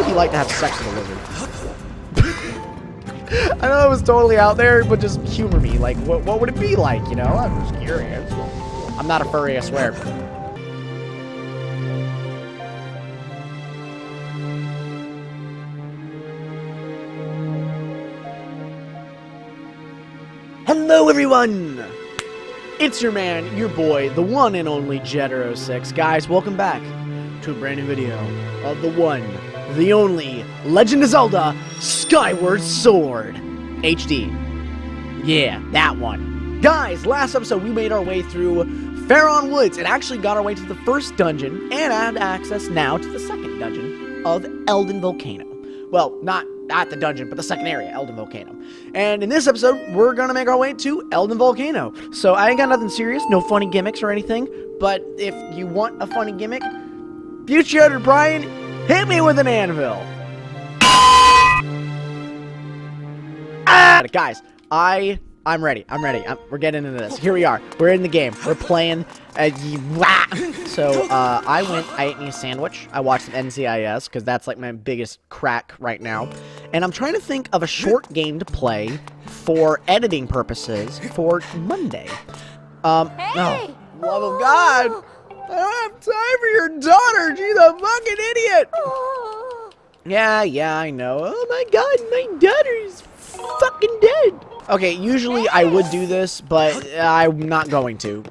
would it be like to have sex with a lizard? I know it was totally out there, but just humor me. Like, what would it be like, you know? I'm just curious. I'm not a furry, I swear. Hello, everyone! It's your man, your boy, the one and only Jet06. Guys, welcome back to a brand new video of the one, the only, Legend of Zelda, Skyward Sword HD. Yeah, that one. Guys, last episode we made our way through Faron Woods and actually got our way to the first dungeon and had access now to the second dungeon of Elden Volcano. Well, not at the dungeon, but the second area, Elden Volcano. And in this episode, we're gonna make our way to Elden Volcano. So I ain't got nothing serious, no funny gimmicks or anything, but if you want a funny gimmick, future editor Brian, hit me with an anvil. Guys, I'm ready. We're getting into this. Here we are. We're in the game. We're playing. So, I ate me a sandwich. I watched some NCIS, because that's like my biggest crack right now. And I'm trying to think of a short game to play for editing purposes for Monday. Hey! Oh, love of God! I don't have time for your daughter! She's a fucking idiot! Yeah, I know. Oh my God, my daughter's fucking dead! Okay, usually I would do this, but I'm not going to.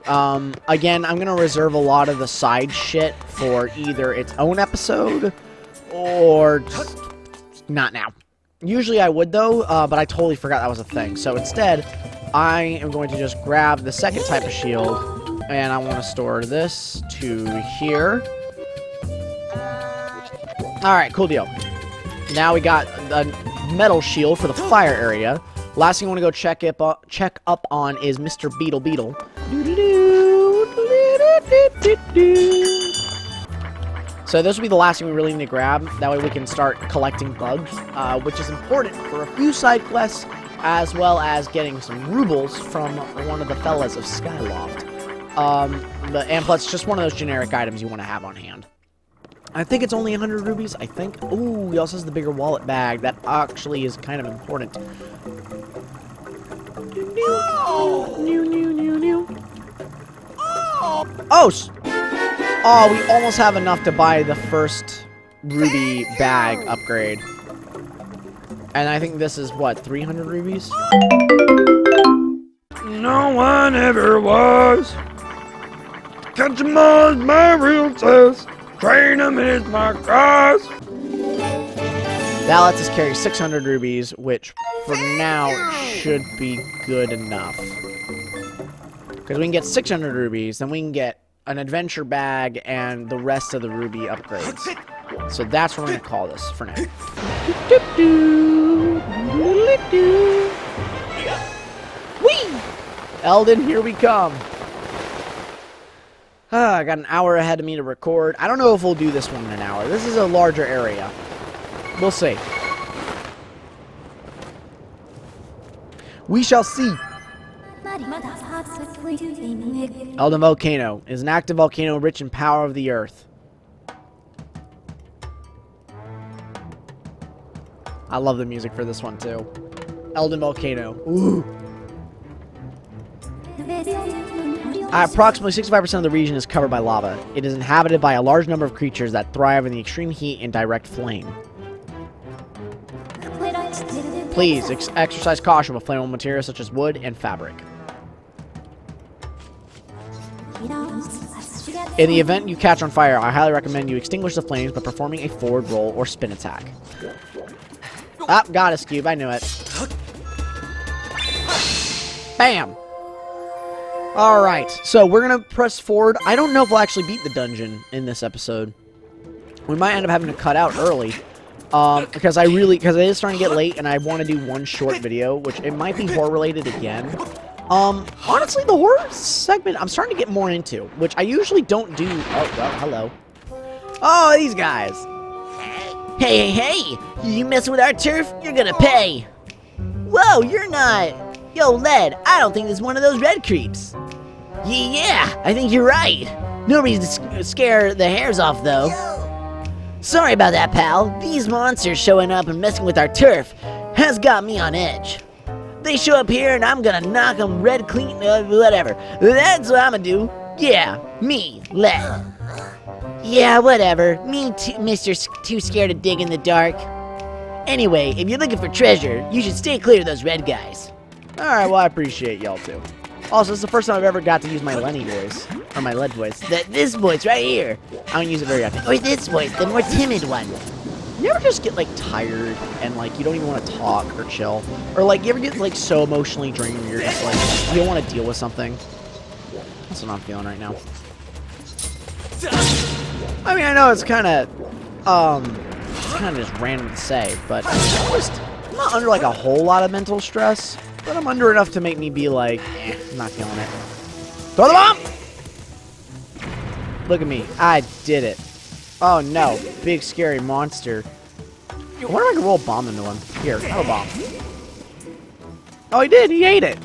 Again, I'm gonna reserve a lot of the side shit for either its own episode, or just not now. Usually I would, though, but I totally forgot that was a thing. So instead, I am going to just grab the second type of shield, and I want to store this to here. Alright, cool deal. Now we got a metal shield for the fire area. Last thing I want to go check up on is Mr. Beetle. So this will be the last thing we really need to grab. That way we can start collecting bugs, which is important for a few side quests, as well as getting some rubles from one of the fellas of Skyloft. And plus, just one of those generic items you want to have on hand. I think it's only 100 rubies, I think. Ooh, he also has the bigger wallet bag. That actually is kind of important. Oh, we almost have enough to buy the first ruby bag upgrade. And I think this is, what, 300 rubies? No one ever was. Catch 'em all is my real test. Train 'em is my cause. That lets us carry 600 rubies, which for now should be good enough. Because we can get 600 rubies, then we can get an adventure bag and the rest of the ruby upgrades. So that's what we're going to call this for now. Whee! Elden, here we come. I got an hour ahead of me to record. I don't know if we'll do this one in an hour. This is a larger area. We'll see. We shall see. Elden Volcano is an active volcano rich in power of the earth. I love the music for this one too. Elden Volcano. Ooh. Approximately 65% of the region is covered by lava. It is inhabited by a large number of creatures that thrive in the extreme heat and direct flame. Please exercise caution with flammable materials such as wood and fabric. In the event you catch on fire, I highly recommend you extinguish the flames by performing a forward roll or spin attack. Ah, got us, Cube. I knew it. Bam! Alright, so we're gonna press forward. I don't know if we'll actually beat the dungeon in this episode. We might end up having to cut out early. Because it is starting to get late and I want to do one short video, which it might be horror related again. Honestly, the horror segment I'm starting to get more into, which I usually don't do. Oh, well, hello. Oh, these guys. Hey, you mess with our turf, you're gonna pay. Whoa, you're not. Yo, Led, I don't think there's one of those red creeps. Yeah, I think you're right. No reason to scare the hairs off, though. Sorry about that, pal. These monsters showing up and messing with our turf has got me on edge. They show up here and I'm gonna knock them red clean, whatever. That's what I'm gonna do. Yeah, me, Led. Yeah, whatever. Me too, Mr. Too scared to dig in the dark. Anyway, if you're looking for treasure, you should stay clear of those red guys. Alright, well, I appreciate y'all too. Also, it's the first time I've ever got to use my Lenny voice. Or my Led voice. This voice right here. I don't use it very often. Or this voice, the more timid one. You ever just get, like, tired and, like, you don't even want to talk or chill? Or, like, you ever get, like, so emotionally drained where you're just, like, you don't want to deal with something? That's what I'm feeling right now. I mean, I know it's kind of just random to say, but I'm not under, like, a whole lot of mental stress, but I'm under enough to make me be like, I'm not feeling it. Throw the bomb! Look at me. I did it. Oh, no. Big, scary monster. I wonder if I can roll a bomb into him. Here, throw a bomb. Oh, he did. He ate it.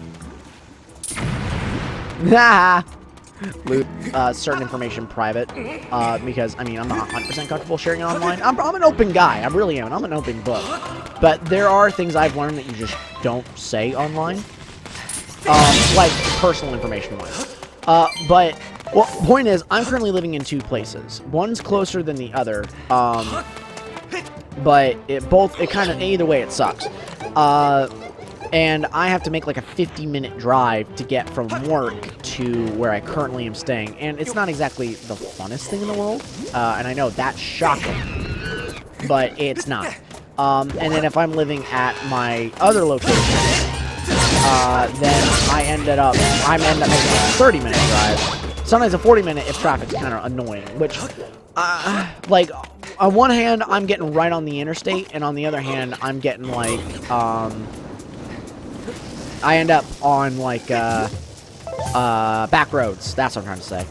Nah. Loot certain information private, because, I mean, I'm not 100% comfortable sharing it online. I'm an open guy. I really am. I'm an open book. But there are things I've learned that you just don't say online. Like, personal information-wise. But, well, point is, I'm currently living in two places. One's closer than the other, but it kind of, either way, it sucks. And I have to make like a 50-minute drive to get from work to where I currently am staying. And it's not exactly the funnest thing in the world. And I know that's shocking, but it's not. And then if I'm living at my other location, then I end up making a 30-minute drive. Sometimes a 40-minute if traffic's kind of annoying, which, like, on one hand, I'm getting right on the interstate, and on the other hand, I'm getting, like, I end up on, like, back roads. That's what I'm trying to say.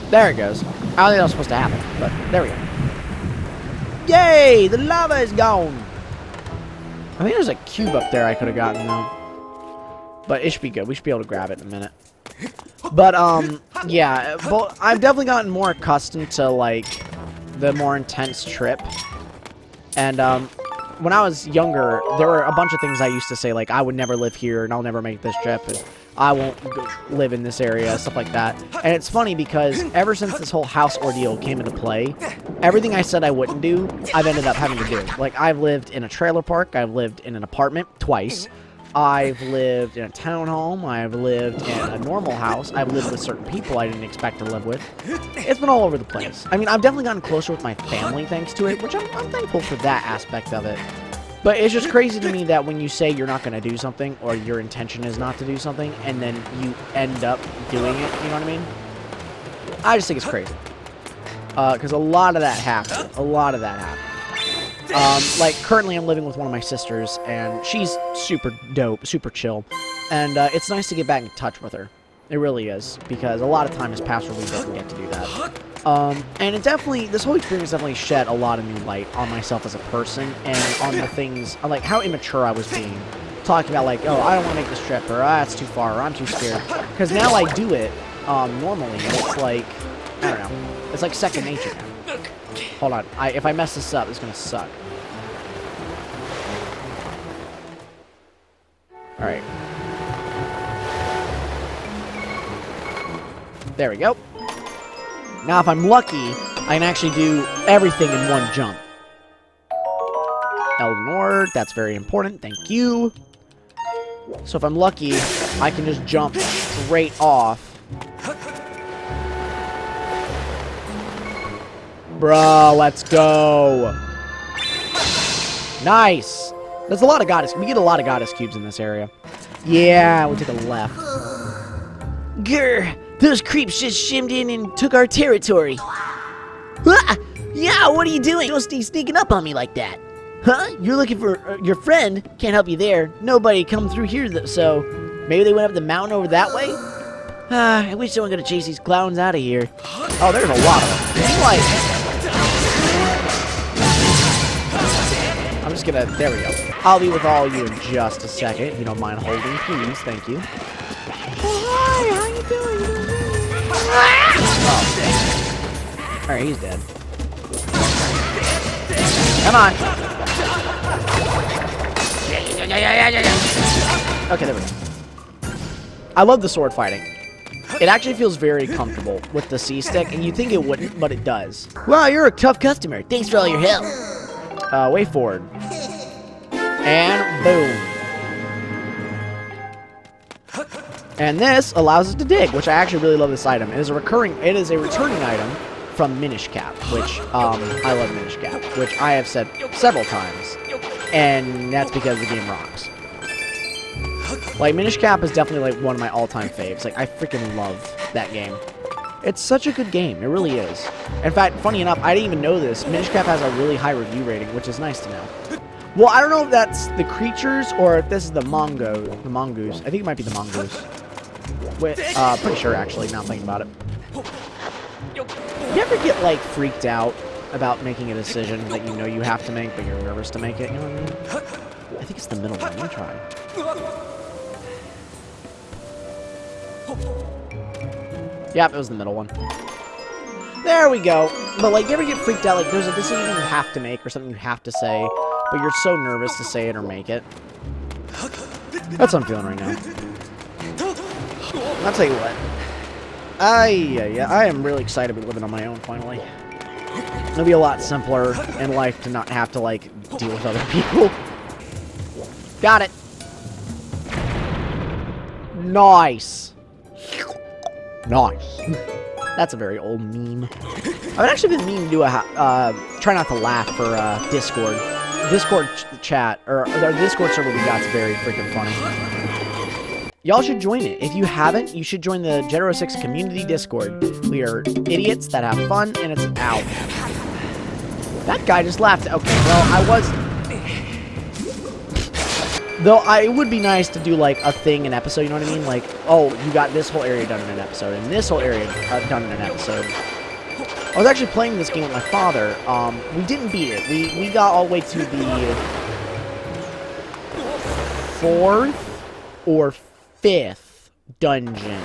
There it goes. I don't think that was supposed to happen, but there we go. Yay! The lava is gone! I think there's a cube up there I could have gotten, though. But it should be good. We should be able to grab it in a minute. But, yeah. But I've definitely gotten more accustomed to, like, the more intense trip. And, when I was younger, there were a bunch of things I used to say, like, I would never live here, and I'll never make this trip, and I won't live in this area, stuff like that. And it's funny because ever since this whole house ordeal came into play, everything I said I wouldn't do, I've ended up having to do. Like, I've lived in a trailer park, I've lived in an apartment twice, I've lived in a townhome, I've lived in a normal house, I've lived with certain people I didn't expect to live with. It's been all over the place. I mean, I've definitely gotten closer with my family thanks to it, which I'm thankful for that aspect of it. But it's just crazy to me that when you say you're not going to do something, or your intention is not to do something, and then you end up doing it, you know what I mean? I just think it's crazy. Because a lot of that happened. A lot of that happened. Like, currently I'm living with one of my sisters, and she's super dope, super chill. And it's nice to get back in touch with her. It really is, because a lot of time has passed where we didn't get to do that. And it definitely, this whole experience definitely shed a lot of new light on myself as a person, and on the things, like how immature I was being. Talking about like, oh, I don't want to make this trip, or it's too far, or I'm too scared. Because now I do it, normally, and it's like, I don't know, it's like second nature now. Hold on, if I mess this up, it's gonna suck. Alright. There we go. Now, if I'm lucky, I can actually do everything in one jump. Elnor, that's very important. Thank you. So if I'm lucky, I can just jump straight off. Bro, let's go. Nice. There's a lot of goddess. We get a lot of goddess cubes in this area. Yeah, we took a left. Grr. Those creeps just shimmed in and took our territory. Ah! Yeah, what are you doing? Don't stay sneaking up on me like that. Huh? You're looking for your friend? Can't help you there. Nobody come through here, so maybe they went up the mountain over that way? I wish someone could chase these clowns out of here. Oh, there's a lot of them. It's like... I'm just gonna... There we go. I'll be with all of you in just a second, if you don't mind holding, please. Thank you. Oh, hi! How you doing? Oh. Alright, he's dead. Come on. Okay, there we go. I love the sword fighting. It actually feels very comfortable with the C-stick, and you'd think it wouldn't, but it does. Wow, you're a tough customer. Thanks for all your help. Way forward. And boom. And this allows us to dig, which I actually really love this item. It is a returning item from Minish Cap, which, I love Minish Cap, which I have said several times. And that's because the game rocks. Like, Minish Cap is definitely, like, one of my all-time faves. Like, I freaking love that game. It's such a good game. It really is. In fact, funny enough, I didn't even know this. Minish Cap has a really high review rating, which is nice to know. Well, I don't know if that's the creatures or if this is the mongoose. I think it might be the mongoose. Wait, pretty sure, actually, now thinking about it. You ever get, like, freaked out about making a decision that you know you have to make, but you're nervous to make it? You know what I mean? I think it's the middle one. Let me try. Yep, it was the middle one. There we go. But, like, you ever get freaked out? Like, there's a decision you have to make or something you have to say, but you're so nervous to say it or make it. That's what I'm feeling right now. I'll tell you what. I am really excited to be living on my own, finally. It'll be a lot simpler in life to not have to, like, deal with other people. Got it. Nice. Nice. That's a very old meme. I've actually been meaning to do a, try not to laugh for, Discord. Discord chat, or the Discord server we got is very freaking funny. Y'all should join it. If you haven't, you should join the Jetro 6 community Discord. We are idiots that have fun, and it's out. That guy just laughed. Okay, well, I was... Though, it would be nice to do, like, a thing, an episode, you know what I mean? Like, oh, you got this whole area done in an episode, and this whole area done in an episode. I was actually playing this game with my father. We didn't beat it. We got all the way to the 4th or 5th dungeon.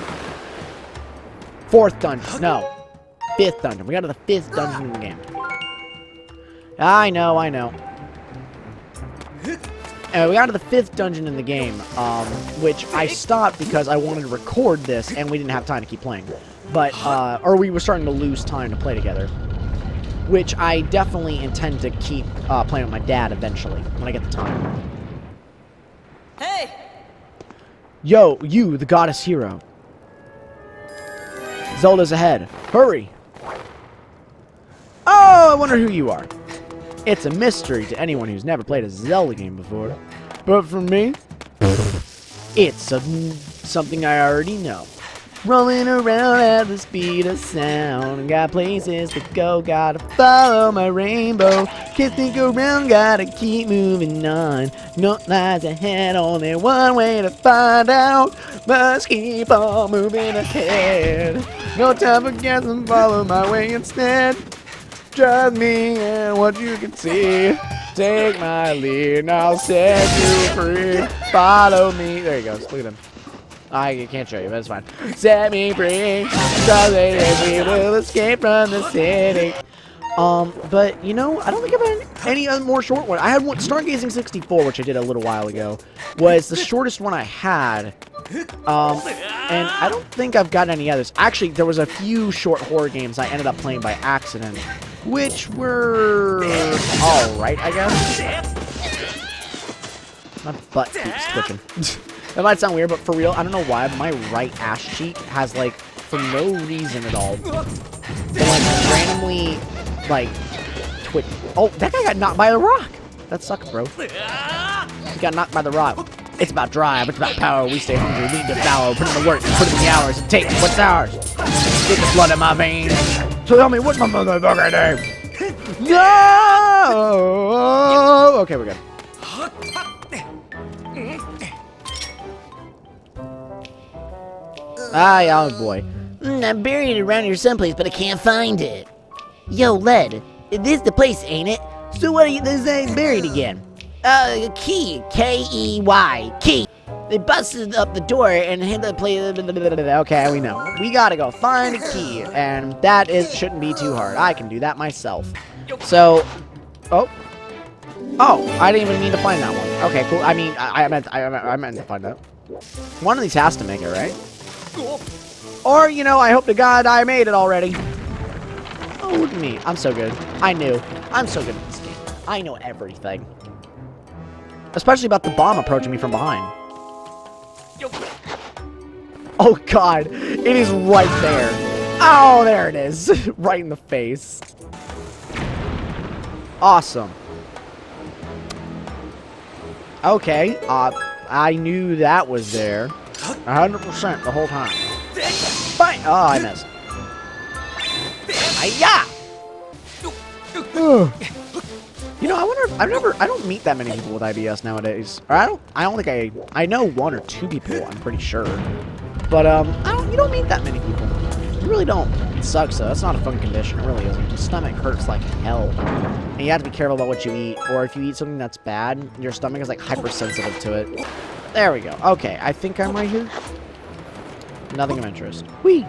4th dungeon. No. 5th dungeon. We got to the 5th dungeon in the game. I know. And we got to the 5th dungeon in the game, which I stopped because I wanted to record this, and we didn't have time to keep playing. But, or we were starting to lose time to play together. Which I definitely intend to keep playing with my dad eventually, when I get the time. Hey! Yo, you, the goddess hero. Zelda's ahead. Hurry! Oh, I wonder who you are. It's a mystery to anyone who's never played a Zelda game before. But for me, it's something I already know. Rolling around at the speed of sound. Got places to go, gotta follow my rainbow. Can't think around, gotta keep moving on. No lies ahead, only one way to find out. Must keep on moving ahead. No time for guessing, follow my way instead. Trust me and what you can see. Take my lead and I'll set you free. Follow me. There he goes. Look at him. I can't show you, but it's fine. Set me free. So that we will escape from the city. But, you know, I don't think I've had any other more short one. I had one, Stargazing 64, which I did a little while ago, was the shortest one I had. And I don't think I've got any others. Actually, there was a few short horror games I ended up playing by accident, which were alright, I guess. My butt keeps twitching. That might sound weird, but for real, I don't know why, but my right ass cheek has, like, for no reason at all, been, like, randomly, like, twitch. Oh, that guy got knocked by a rock. That sucks, bro. He got knocked by the rock. It's about drive, it's about power. We stay hungry, we need to devour. Put in the work, put in the hours, and take what's ours. Get the blood in my veins. So tell me, what's my motherfucking name? No! Okay, we're good. Oh boy. I buried it around here someplace, but I can't find it. Yo, Led, this the place, ain't it? So what are you buried again? Key. K-E-Y. Key. They busted up the door and had to play. Okay, we know. We gotta go find a key, and that shouldn't be too hard. I can do that myself. So, oh, I didn't even mean to find that one. Okay, cool. I mean, I meant to find that. One of these has to make it, right? Or, you know, I hope to God I made it already. Oh, look at me. I'm so good. I knew. I'm so good at this game. I know everything. Especially about the bomb approaching me from behind. Oh, God. It is right there. Oh, there it is. Right in the face. Awesome. Okay. I knew that was there. 100% the whole time. Bang! Oh, I missed. Hi-ya! You know, I wonder if I don't meet that many people with IBS nowadays. Or I don't think I know one or two people, I'm pretty sure. But you don't meet that many people. You really don't. It sucks though. That's not a fun condition. It really isn't. Your stomach hurts like hell. And you have to be careful about what you eat, or if you eat something that's bad, your stomach is like hypersensitive to it. There we go. Okay, I think I'm right here. Nothing of interest. Whee!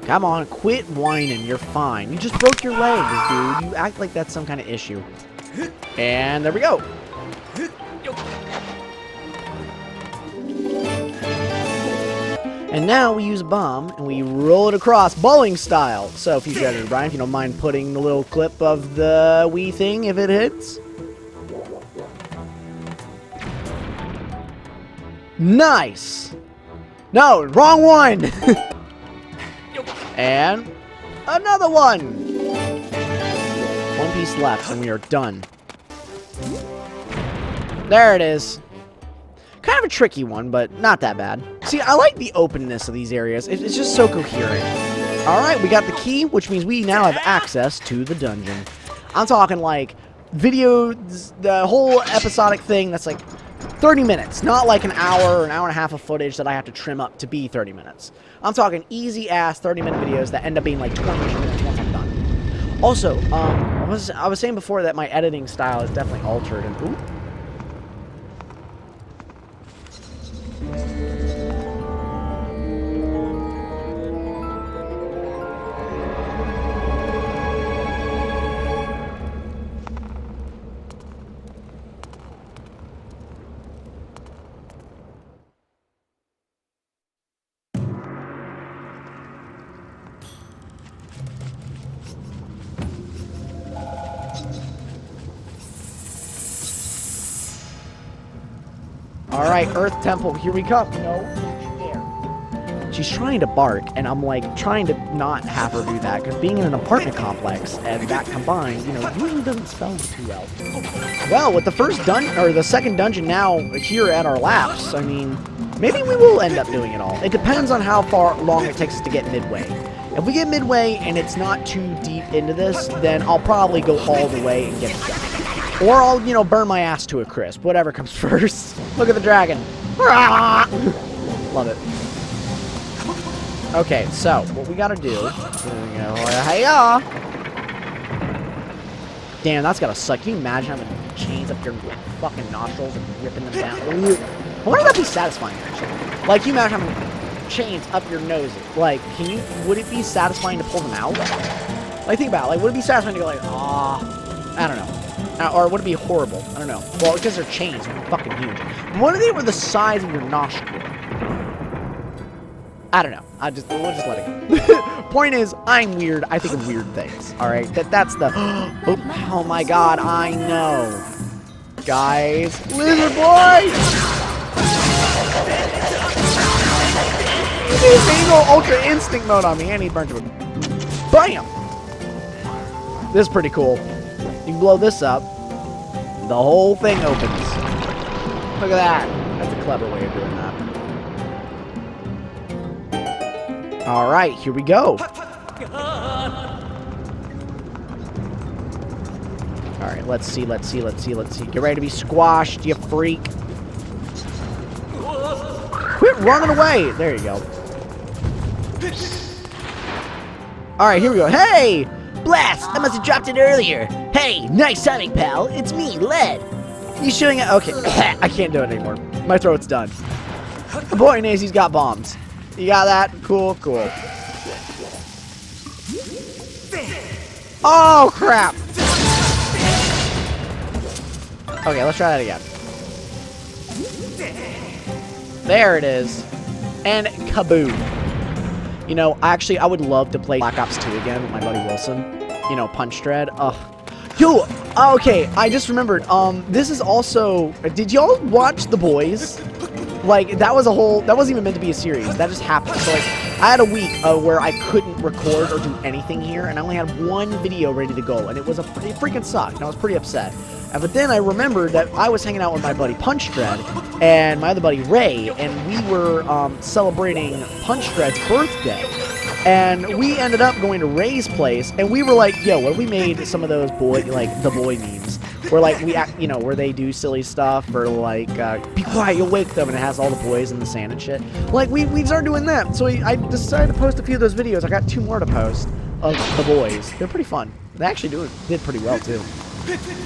Come on, quit whining. You're fine. You just broke your legs, dude. You act like that's some kind of issue. And there we go. And now we use a bomb, and we roll it across bowling style. So if you get it, Brian, if you don't mind putting the little clip of the wee thing if it hits. Nice! No, wrong one! And another one! One piece left, and we are done. There it is. Kind of a tricky one, but not that bad. See, I like the openness of these areas. It's just so coherent. Alright, we got the key, which means we now have access to the dungeon. I'm talking like the whole episodic thing that's like 30 minutes, not like an hour or an hour and a half of footage that I have to trim up to be 30 minutes. I'm talking easy-ass 30-minute videos that end up being like 20 minutes once I'm done. Also, I was saying before that my editing style is definitely altered, and ooh. Alright, Earth Temple, here we come. No, there. She's trying to bark, and I'm like trying to not have her do that, because being in an apartment complex and that combined, you know, usually doesn't spell too well. Well, with the first dungeon, or the second dungeon now here at our laps, I mean, maybe we will end up doing it all. It depends on how long it takes us to get midway. If we get midway and it's not too deep into this, then I'll probably go all the way and get it done. Or I'll, you know, burn my ass to a crisp. Whatever comes first. Look at the dragon. Love it. Okay, so, what we gotta do... Hiya! Damn, that's gotta suck. Can you imagine having chains up your fucking nostrils and ripping them down? I wonder if that'd be satisfying, actually. Like, you imagine having chains up your nose. Like, would it be satisfying to pull them out? Like, think about it. Like, would it be satisfying to go like, I don't know. Or would it be horrible? I don't know. Well, because they're chains, they're fucking huge. What if they were the size of your nostril? I don't know. We'll just let it go. Point is, I'm weird. I think of weird things. Alright? That's the... Oh my god, I know. Guys. Lizard boy! He's go Ultra Instinct mode on me, and he burnt to it. Bam! This is pretty cool. You can blow this up, the whole thing opens. Look at that. That's a clever way of doing that. Alright, here we go. Alright, let's see. Get ready to be squashed, you freak. Quit running away. There you go. Alright, here we go. Hey! Blast! I must have dropped it earlier. Hey, nice timing, pal. It's me, Led. He's shooting at... Okay, I can't do it anymore. My throat's done. The boy knows he's got bombs. You got that? Cool, cool. Oh, crap! Okay, let's try that again. There it is. And kaboom. You know, actually, I would love to play Black Ops 2 again with my buddy Wilson. You know, Punch Dread. Ugh. Yo, okay, I just remembered. This is also... Did y'all watch The Boys? Like, that was a whole... That wasn't even meant to be a series. That just happened. So, like, I had a week where I couldn't record or do anything here, and I only had one video ready to go, and it freaking sucked, and I was pretty upset. But then I remembered that I was hanging out with my buddy Punch Dread and my other buddy Ray, and we were celebrating Punch Dread's birthday. And we ended up going to Ray's place, and we were like, yo, what if we made some of those the boy memes? Where, like, you know, where they do silly stuff, or, like, be quiet, you'll wake them, and it has all the boys in the sand and shit. Like, we started doing that. So I decided to post a few of those videos. I got 2 more to post of the boys. They're pretty fun. They actually did pretty well, too.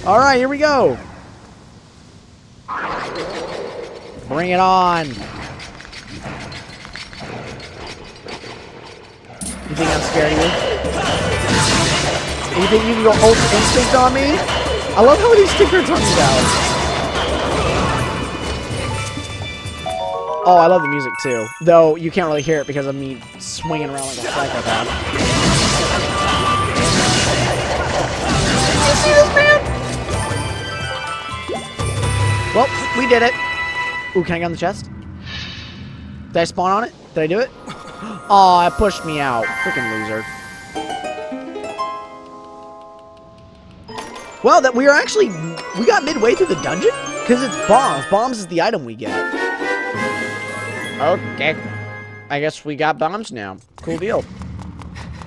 All right, here we go. Bring it on. You think I'm scared of you? You think you can go Ultra Instinct on me? I love how these stickers on me out. Oh, I love the music too. Though you can't really hear it because of me swinging around like a psychopath. Did you see this, man? Well, we did it. Ooh, can I get on the chest? Did I spawn on it? Did I do it? Oh, it pushed me out. Freaking loser. Well, we got midway through the dungeon? Because it's bombs. Bombs is the item we get. Okay. I guess we got bombs now. Cool deal.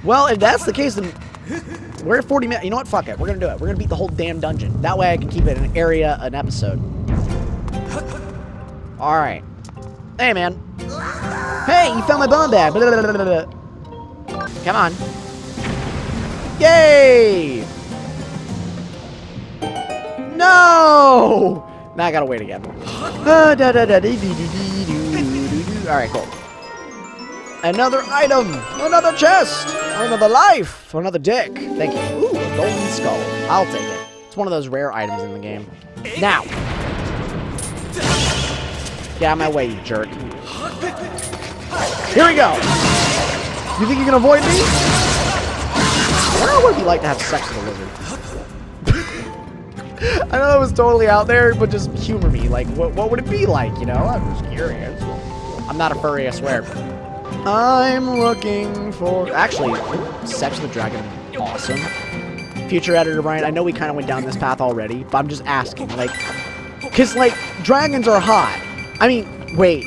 Well, if that's the case, then we're at 40 minutes. You know what? Fuck it. We're going to do it. We're going to beat the whole damn dungeon. That way I can keep it an area, an episode. Alright. Hey, man. Hey, you found my bomb bag. Blah, blah, blah, blah, blah. Come on. Yay! No! Now I gotta wait again. Alright, cool. Another item! Another chest! Another life! Another dick. Thank you. Ooh, a golden skull. I'll take it. It's one of those rare items in the game. Now! Get out of my way, you jerk. Here we go! You think you can avoid me? I wonder what it'd be like to have sex with a lizard. I know that was totally out there, but just humor me. Like, what would it be like, you know? I'm just curious. I'm not a furry, I swear. I'm looking for... Actually, sex with a dragon would be awesome. Future editor Brian, I know we kind of went down this path already, but I'm just asking, like... Because, like, dragons are hot. I mean, wait,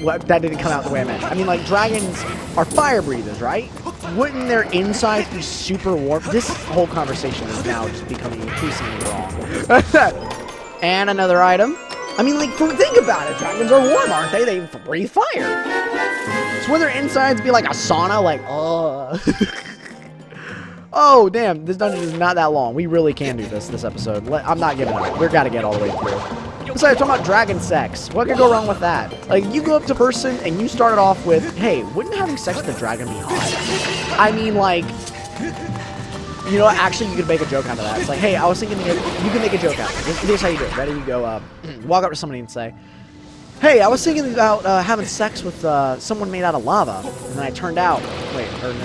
what, that didn't come out the way I meant. I mean, like, dragons are fire breathers, right? Wouldn't their insides be super warm? This whole conversation is now just becoming increasingly wrong. And another item. I mean, like, think about it. Dragons are warm, aren't they? They breathe fire. So would their insides be like a sauna? Like, oh, damn. This dungeon is not that long. We really can do this episode. I'm not giving up. We've got to get all the way through. Besides, talking about dragon sex. What could go wrong with that? Like, you go up to a person and you start it off with, hey, wouldn't having sex with a dragon be hot? I mean, like, you know, actually, you could make a joke out of that. It's like, hey, I was thinking, you can make a joke out of it. Here's how you do it. Ready? You go, walk up to somebody and say, hey, I was thinking about having sex with someone made out of lava. And then I turned out, wait, or no.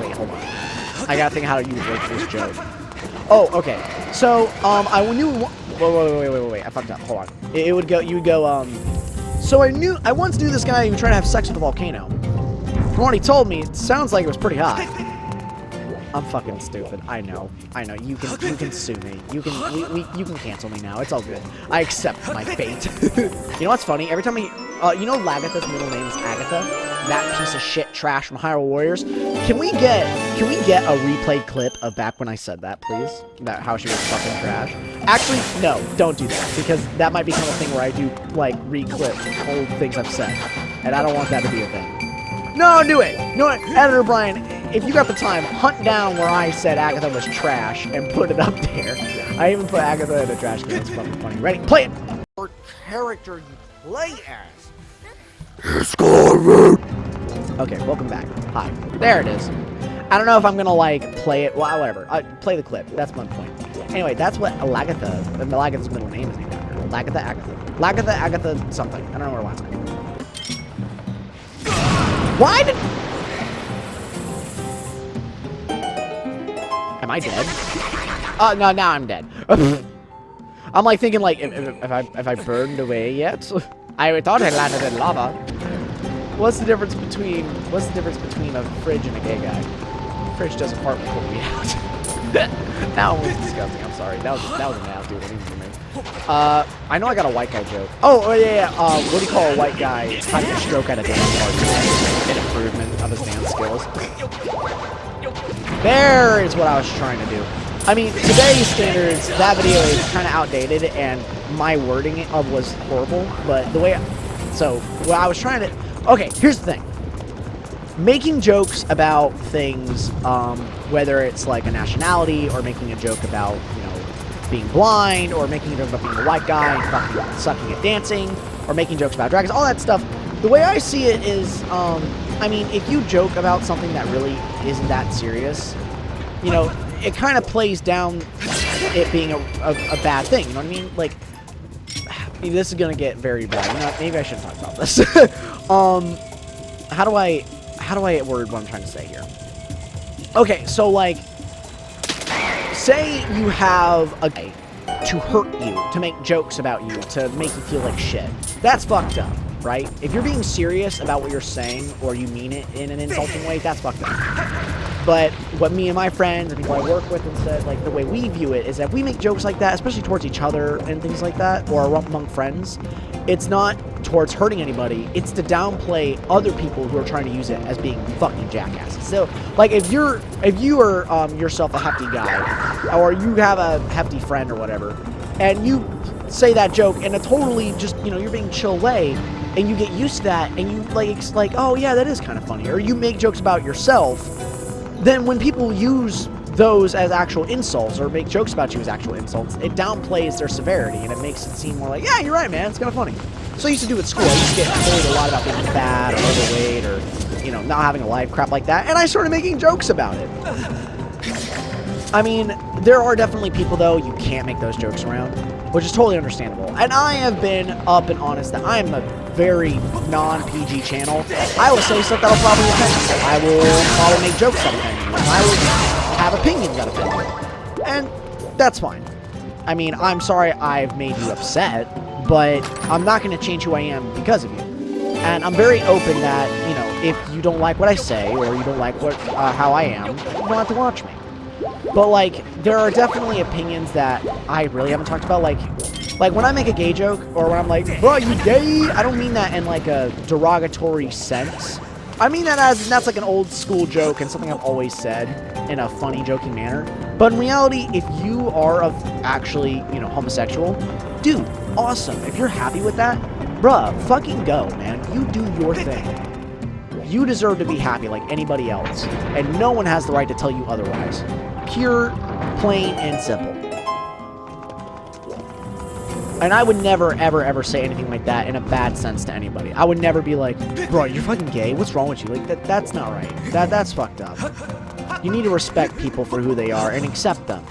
Wait, hold on. I gotta think how to use this joke. Oh, okay. So, I knew... Wait, I fucked up. Hold on. You would go, so I once knew this guy who tried to have sex with a volcano. From what he told me, it sounds like it was pretty hot. I'm fucking stupid. I know. You can sue me. You can cancel me now. It's all good. I accept my fate. You know what's funny? Every time you know Lagatha's middle name is Agatha? That piece of shit trash from Hyrule Warriors? Can we get a replayed clip of back when I said that, please? About how she was fucking trash? Actually, no, don't do that, because that might become a thing where I do, like, re-clip old things I've said. And I don't want that to be a thing. No, do it! You know what, Editor Brian, if you got the time, hunt down where I said Agatha was trash and put it up there. I even put Agatha in a trash can. It's fucking funny. Ready? Play it! What character you play as? Skyward! Okay, welcome back. Hi. There it is. I don't know if I'm gonna, like, play it. Well, whatever. Play the clip. That's my point. Anyway, that's what Lagatha's middle name is named after. Lagatha Agatha something. I don't know her last name. Why did... Am I dead? Oh, no, now I'm dead. I'm like thinking like, if I burned away yet? I thought I landed in lava. What's the difference between a fridge and a gay guy? Fridge doesn't fart before we out. That one was disgusting. I'm sorry. That was a nasty one even for me. I know I got a white guy joke. Oh yeah. What do you call a white guy having a stroke at a dance party? An improvement of his dance skills. There is what I was trying to do. I mean, today's standards, that video is kind of outdated, and my wording was horrible. But the way, so what I was trying to. Okay, here's the thing. Making jokes about things, whether it's like a nationality, or making a joke about, you know, being blind, or making a joke about being a white guy and fucking sucking at dancing, or making jokes about dragons, all that stuff, the way I see it is, I mean, if you joke about something that really isn't that serious, you know, it kind of plays down it being a bad thing, you know what I mean? Like, maybe this is gonna get very bad. You know, maybe I shouldn't talk about this. How do I word what I'm trying to say here? Okay, so like, say you have a guy to hurt you, to make jokes about you, to make you feel like shit. That's fucked up, right? If you're being serious about what you're saying, or you mean it in an insulting way, that's fucked up. But what me and my friends and people I work with instead, like the way we view it is that if we make jokes like that, especially towards each other and things like that, or among friends, it's not towards hurting anybody, it's to downplay other people who are trying to use it as being fucking jackasses. So, like, if you are yourself a hefty guy, or you have a hefty friend or whatever, and you say that joke in a totally just, you know, you're being chill way, and you get used to that, and you like, oh yeah, that is kind of funny, or you make jokes about yourself, then when people use those as actual insults, or make jokes about you as actual insults, it downplays their severity, and it makes it seem more like, yeah, you're right, man, it's kind of funny. So I used to do at school. I used to get bullied a lot about being fat or overweight, or, you know, not having a life, crap like that, and I started making jokes about it. I mean, there are definitely people, though, you can't make those jokes around, which is totally understandable. And I have been up and honest that I am a very non-PG channel. I will say stuff that'll probably offend you. I will probably make jokes that offend you. I will have opinions that offend you. And that's fine. I mean, I'm sorry I've made you upset, but I'm not going to change who I am because of you. And I'm very open that, you know, if you don't like what I say, or you don't like what how I am, you don't have to watch me. But, like, there are definitely opinions that I really haven't talked about, like when I make a gay joke, or when I'm like, bro, you gay? I don't mean that in, like, a derogatory sense. I mean that as, that's like an old school joke and something I've always said in a funny, joking manner. But in reality, if you are actually, you know, homosexual, dude, awesome. If you're happy with that, bruh, fucking go, man. You do your thing. You deserve to be happy like anybody else. And no one has the right to tell you otherwise. Pure, plain, and simple. And I would never, ever, ever say anything like that in a bad sense to anybody. I would never be like, bro, you're fucking gay? What's wrong with you? Like, that's not right. That's fucked up. You need to respect people for who they are and accept them.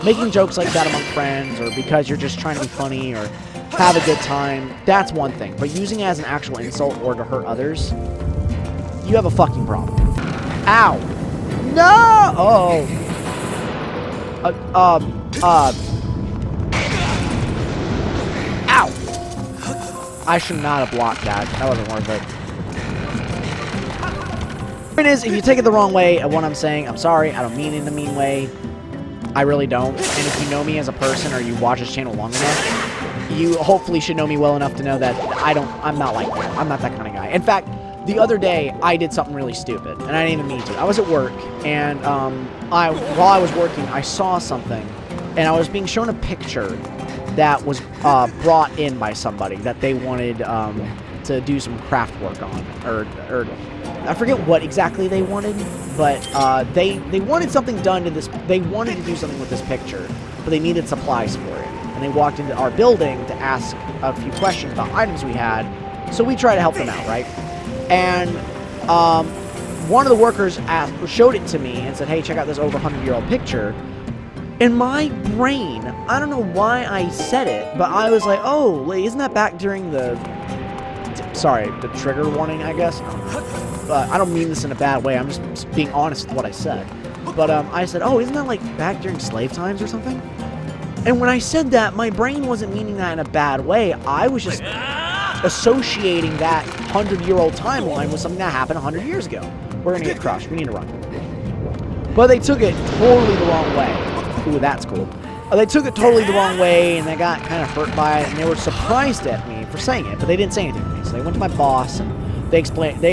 Making jokes like that among friends, or because you're just trying to be funny or have a good time, that's one thing. But using it as an actual insult or to hurt others, you have a fucking problem. Ow! No! Oh. Ow! I should not have blocked that. That wasn't worth it. The point is, if you take it the wrong way at what I'm saying, I'm sorry. I don't mean it in a mean way. I really don't. And if you know me as a person, or you watch this channel long enough, you hopefully should know me well enough to know that I'm not like that. I'm not that kind of guy. In fact, the other day, I did something really stupid, and I didn't even mean to. I was at work, and while I was working, I saw something, and I was being shown a picture that was brought in by somebody that they wanted to do some craft work on, or I forget what exactly they wanted, but they wanted something done to this. They wanted to do something with this picture, but they needed supplies for it. And they walked into our building to ask a few questions about items we had, so we tried to help them out, right? And one of the workers showed it to me and said, hey, check out this over 100-year-old picture. In my brain, I don't know why I said it, but I was like, oh, isn't that back during the... Sorry, the trigger warning, I guess? I don't mean this in a bad way, I'm just being honest with what I said. But I said, oh, isn't that like back during slave times or something? And when I said that, my brain wasn't meaning that in a bad way. I was just associating that 100-year-old timeline with something that happened 100 years ago. We're gonna get crushed. We need to run. But they took it totally the wrong way. Ooh, that's cool. They took it totally the wrong way, and they got kind of hurt by it, and they were surprised at me for saying it, but they didn't say anything to me. So they went to my boss, and they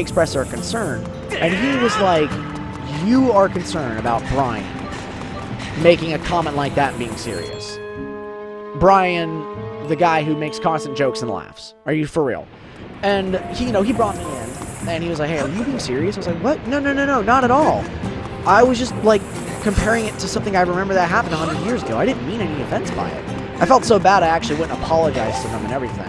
expressed their concern, and he was like, you are concerned about Brian making a comment like that and being serious. Brian, the guy who makes constant jokes and laughs. Are you for real? And he, he brought me in, and he was like, hey, are you being serious? I was like, what? No, not at all. I was just, like, comparing it to something I remember that happened 100 years ago. I didn't mean any offense by it. I felt so bad I actually went and apologized to them and everything.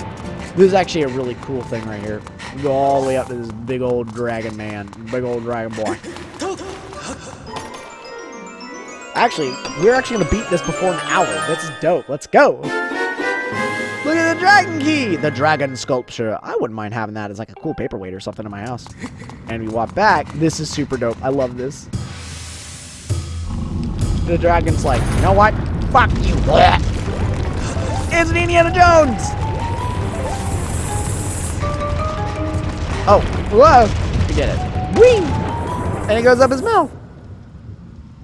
This is actually a really cool thing right here. Go all the way up to this big old dragon man. Big old dragon boy. Actually, we're actually going to beat this before an hour. This is dope. Let's go. Look at the dragon key. The dragon sculpture. I wouldn't mind having that as like a cool paperweight or something in my house. And we walk back. This is super dope. I love this. The dragon's like, you know what? Fuck you. It's an Indiana Jones. Oh, whoa. We did it. Whee! And it goes up his mouth.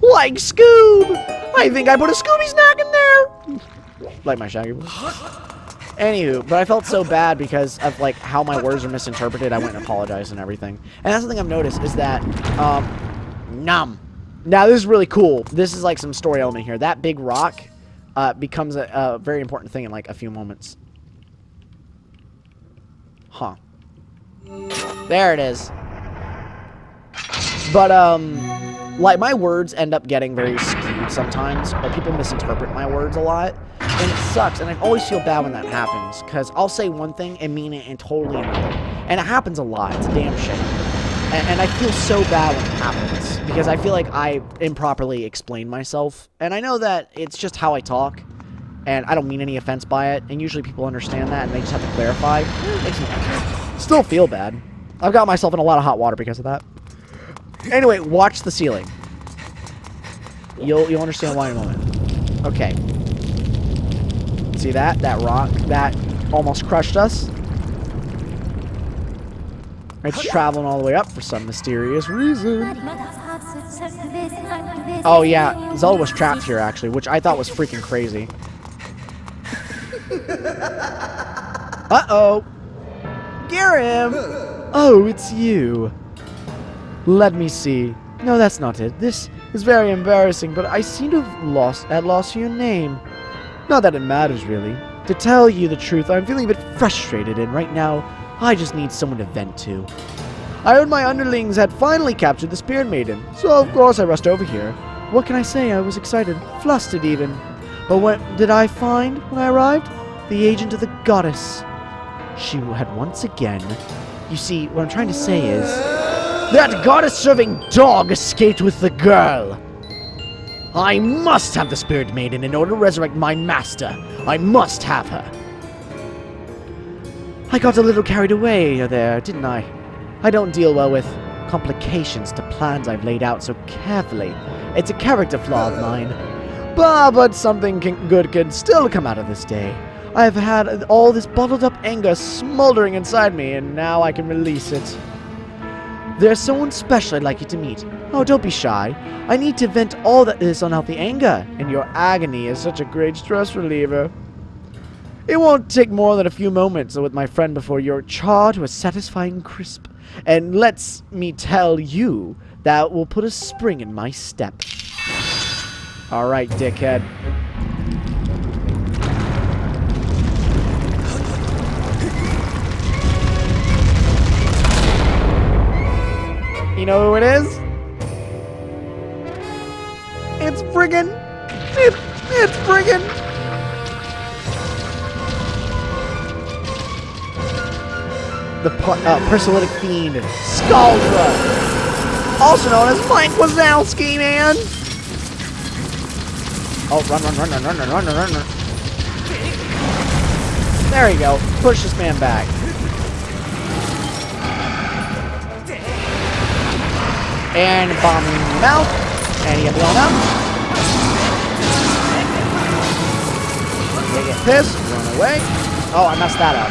Like Scoob. I think I put a Scooby snack in there. Like my Shaggy boy. Anywho, but I felt so bad because of like how my words are misinterpreted. I went and apologized and everything. And that's the thing I've noticed is that, Now, this is really cool. This is like some story element here. That big rock becomes a very important thing in like a few moments. Huh. There it is. But, like, my words end up getting very skewed sometimes. But people misinterpret my words a lot. And it sucks. And I always feel bad when that happens. Because I'll say one thing and mean it and totally another. And it happens a lot. It's a damn shame. And I feel so bad when it happens, because I feel like I improperly explain myself, and I know that it's just how I talk, and I don't mean any offense by it, and usually people understand that, and they just have to clarify. It makes me still feel bad. I've got myself in a lot of hot water because of that. Anyway, watch the ceiling. You'll understand why in a moment. Okay. See that? That rock that almost crushed us? It's traveling all the way up for some mysterious reason. Oh yeah, Zelda was trapped here actually, which I thought was freaking crazy. Uh-oh. Garim! Oh, it's you. Let me see. No, that's not it. This is very embarrassing, but I seem to have lost your name. Not that it matters, really. To tell you the truth, I'm feeling a bit frustrated, and right now, I just need someone to vent to. I heard my underlings had finally captured the Spirit Maiden, so of course I rushed over here. What can I say? I was excited, flustered even. But what did I find when I arrived? The agent of the goddess. She had once again... You see, what I'm trying to say is... That goddess-serving dog escaped with the girl! I must have the Spirit Maiden in order to resurrect my master. I must have her. I got a little carried away there, didn't I? I don't deal well with complications to plans I've laid out so carefully. It's a character flaw of mine. But something good can still come out of this day. I've had all this bottled up anger smoldering inside me, and now I can release it. There's someone special I'd like you to meet. Oh, don't be shy. I need to vent all this unhealthy anger, and your agony is such a great stress reliever. It won't take more than a few moments with my friend before you're charred to a satisfying crisp. And let's me tell you, that will put a spring in my step. Alright, dickhead. You know who it is? It's friggin'... It's friggin'... the Persolitic Fiend, Skaldra, also known as Mike Wazowski, man. Oh, run. There you go. Push this man back. And bomb him in the mouth. And he got blown up. They get pissed. Run away. Oh, I messed that up.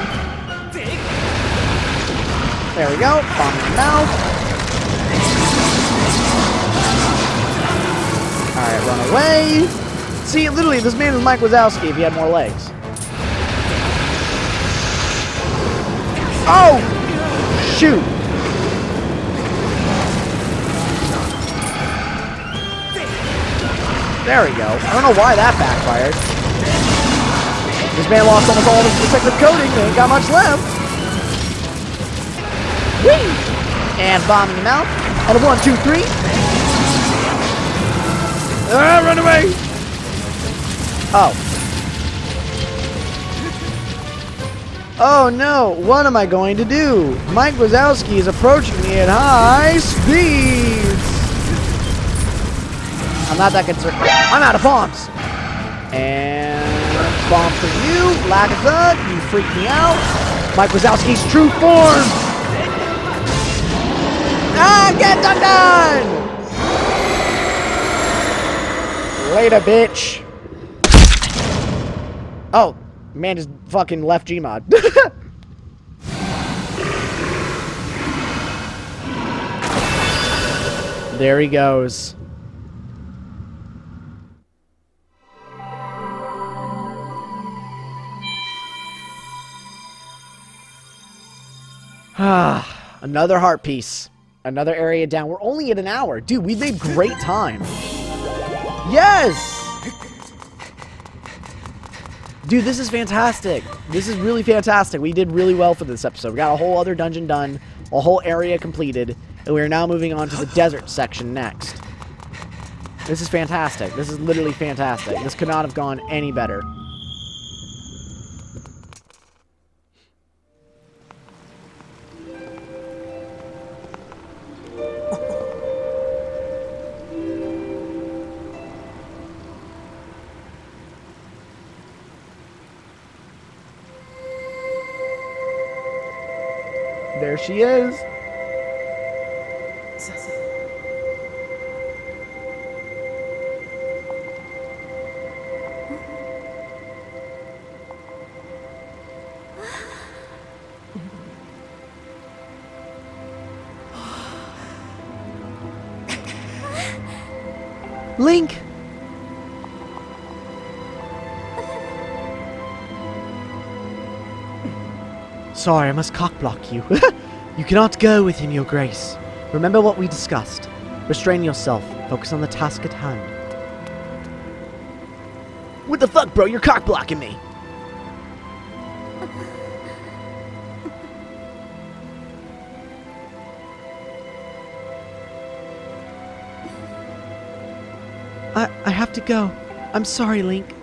There we go. Bomb in the mouth. Alright, run away. See, literally, this man is Mike Wazowski if he had more legs. Oh! Shoot! There we go. I don't know why that backfired. This man lost almost all of his protective coating. They ain't got much left. Whee! And bomb in the mouth. And a 1, 2, 3. Ah, run away! Oh. Oh no, what am I going to do? Mike Wazowski is approaching me at high speeds. I'm not that concerned. I'm out of bombs. And bomb for you, Lagatha. You freak me out. Mike Wazowski's true form. Ah, get done! Later, bitch. Oh, man just fucking left Gmod. There he goes. Another heart piece. Another area down. We're only at an hour. Dude, we made great time. Yes! Dude, this is fantastic. This is really fantastic. We did really well for this episode. We got a whole other dungeon done, a whole area completed, and we are now moving on to the desert section next. This is fantastic. This is literally fantastic. This could not have gone any better. There she is. Link! Sorry, I must cockblock you. You cannot go with him, Your Grace. Remember what we discussed. Restrain yourself. Focus on the task at hand. What the fuck, bro? You're cockblocking me. I have to go. I'm sorry, Link.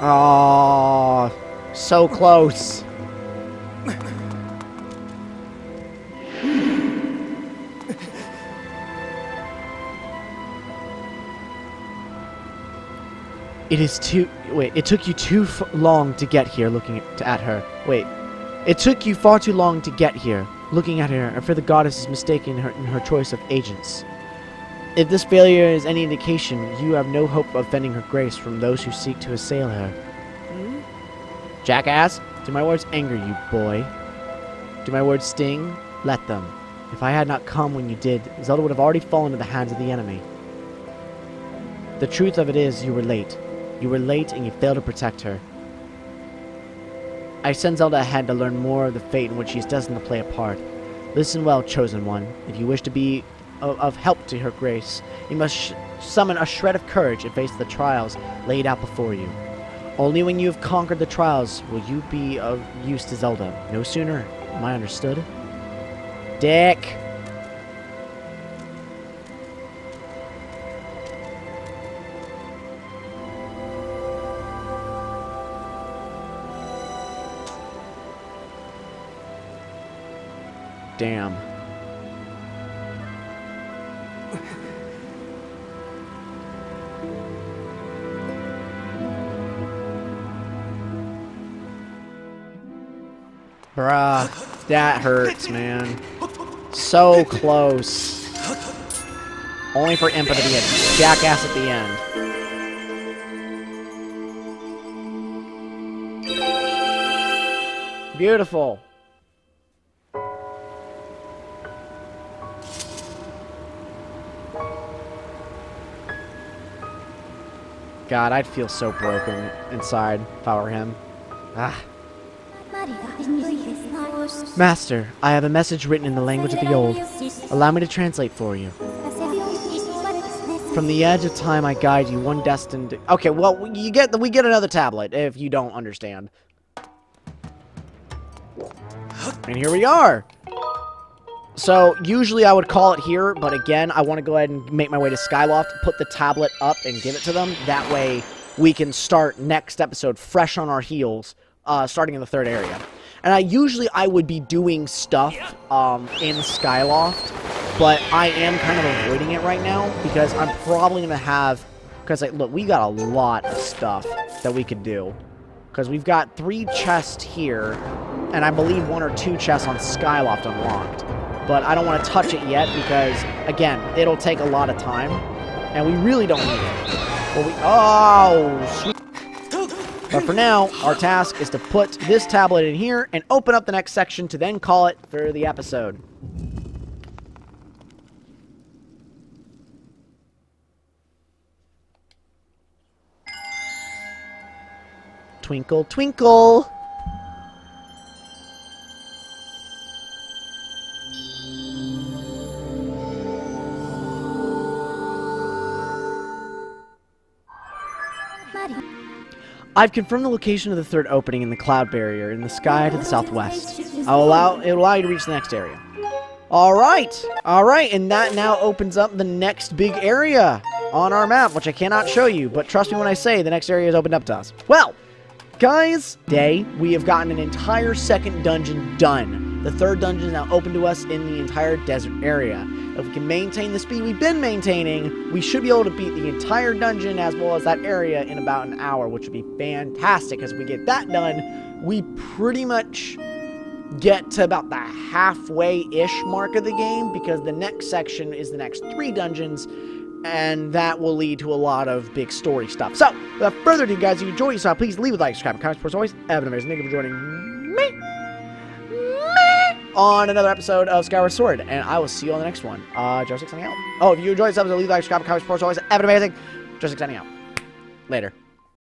Oh, so close. It took you too long to get here looking at her. Wait. It took you far too long to get here looking at her, and for the goddess is mistaken in her choice of agents. If this failure is any indication, you have no hope of defending her grace from those who seek to assail her. Jackass, do my words anger you, boy? Do my words sting? Let them. If I had not come when you did, Zelda would have already fallen into the hands of the enemy. The truth of it is, you were late. You were late and you failed to protect her. I sent Zelda ahead to learn more of the fate in which she is destined to play a part. Listen well, Chosen One. If you wish to be of help to her grace, you must summon a shred of courage and face the trials laid out before you. Only when you have conquered the trials will you be of use to Zelda. No sooner. Am I understood? Dick! Damn. Bruh, that hurts, man. So close. Only for Impa to be a jackass at the end. Beautiful. God, I'd feel so broken inside if I were him. Ah. Master, I have a message written in the language of the old. Allow me to translate for you. From the edge of time I guide you, one destined... Okay, well, we get another tablet if you don't understand. And here we are! So, usually I would call it here, but again, I want to go ahead and make my way to Skyloft, put the tablet up, and give it to them. That way, we can start next episode fresh on our heels, starting in the third area. And I would be doing stuff in Skyloft, but I am kind of avoiding it right now, because I'm probably going to have... Because, like, look, we got a lot of stuff that we could do. Because we've got 3 chests here, and I believe 1 or 2 chests on Skyloft unlocked. But I don't want to touch it yet because, again, it'll take a lot of time. And we really don't need it. Well, oh, sweet. But for now, our task is to put this tablet in here and open up the next section to then call it for the episode. Twinkle, twinkle. I've confirmed the location of the third opening in the cloud barrier in the sky to the southwest. It'll allow you to reach the next area. Alright, and that now opens up the next big area on our map, which I cannot show you, but trust me when I say the next area is opened up to us. Well, guys, we have gotten an entire second dungeon done. The third dungeon is now open to us in the entire desert area. If we can maintain the speed we've been maintaining, we should be able to beat the entire dungeon as well as that area in about an hour, which would be fantastic. Because if we get that done, we pretty much get to about the halfway-ish mark of the game, because the next section is the next 3 dungeons, and that will lead to a lot of big story stuff. So, without further ado, guys, if you enjoyed yourself, please leave a like, subscribe, and comment. As always, have an amazing day for joining me on another episode of Skyward Sword, and I will see you on the next one. Joseph signing out. Oh, if you enjoyed this episode, leave a like, subscribe, comment. As always, have an amazing. Joseph signing out. Later.